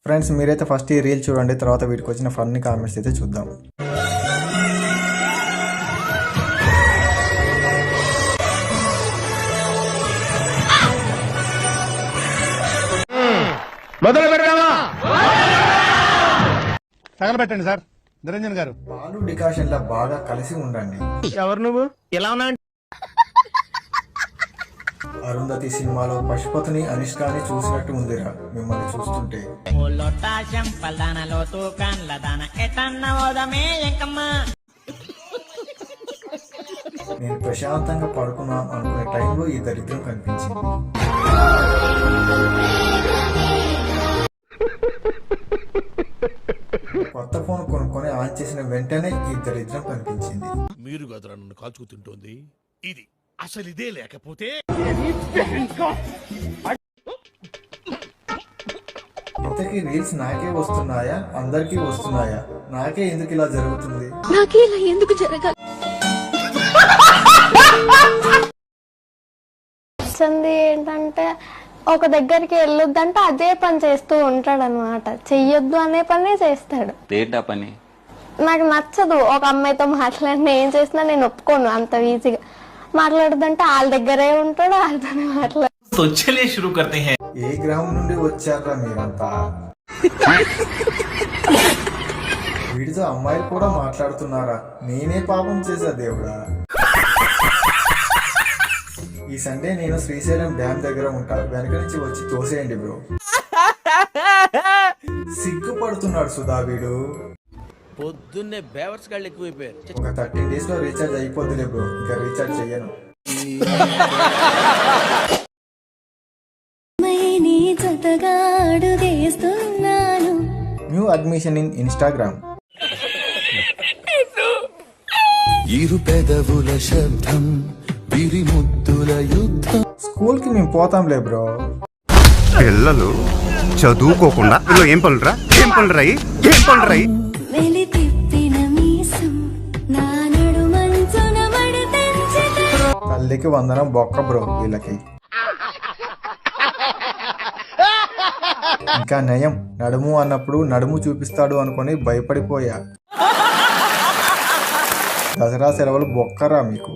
Friends మీరైతే first ఈ reel చూడండి, తర్వాత వీటికి వచ్చిన ఫన్నీ కామెంట్స్ అయితే చూద్దాం. మొదలు పెడదామా? తగలబెట్టండి సార్. నిరంజన్ గారు, పాలు డికాషన్ లా బాగా కలిసి ఉండండి. ఎవరు నువ్వు? ఎలా ఉన్నా? అరుంధతి సినిమాలో పశుపతిని అనుష్కని చూసినట్టు ఉందిరా మిమ్మల్ని చూస్తుంటే. నేను ప్రశాంతంగా పడుకున్నా అనుకునే టైంలో ఈ దరిద్రం కనిపించింది. కొత్త ఫోన్ కొనుక్కొని ఆన్ చేసిన వెంటనే ఈ దరిద్రం కనిపించింది. మీరు కదరా నన్ను కాల్చుకు తింటోంది. ఇది అసలు ఇదే లేకపోతే ఇంతకీ రీల్స్ నాకే వస్తున్నాయా అందరికీ వస్తున్నాయా? నాకే ఎందుకు ఇలా జరుగుతుంది? నాకే ఇలా ఎందుకు జరగాలి? ఏంటంటే ఒక దగ్గరికి వెళ్ళొద్దంటే అదే పని చేస్తూ ఉంటాడు అనమాట. చెయ్యొద్దు అనే పనే చేస్తాడు. ఏంటా పని? నాకు నచ్చదు. ఒక అమ్మాయితో మాట్లాడిన ఏం చేసినా నేను ఒప్పుకోను అంత ఈజీగా. మాట్లాడదంటే వాళ్ళ దగ్గరే ఉంటాడు, వాళ్ళతోనే మాట్లాడు. ఏ గ్రామం నుండి వచ్చారా మీరంతా? వీడితో అమ్మాయిలు కూడా మాట్లాడుతున్నారా? నేనే పాపం చేశా దేవుడా. ఈ సండే నేను శ్రీశైలం డ్యామ్ దగ్గర ఉంటా, వెనక నుంచి వచ్చి తోసేయండి బ్రో. సిగ్గుపడుతున్నాడు సుధా వీడు. పొద్దున్నే బేవర్స్ గాళ్ళు ఎక్కువైపోయారు. ఒక 13 days లో రీఛార్జ్ అయిపోద్దిలే బ్రో, ఇంకా రీఛార్జ్ చెయ్యను. New admission in Instagram. ఇరు పెదవుల శబ్దం, విరిముద్దుల యుద్ధం. స్కూల్ కి మేము పోతాంలే బ్రో. పిల్లలు చదువుకోకుండా ఏం పనులురా ఏం పనులరాయి ఏం పనులరాయి. తల్లికి వందనం బొక్క బ్రో వీళ్ళకి. ఇంకా నయం, నడుము అన్నప్పుడు నడుము చూపిస్తాడు అనుకొని భయపడిపోయా. దసరా సెలవులు బొక్కరా మీకు.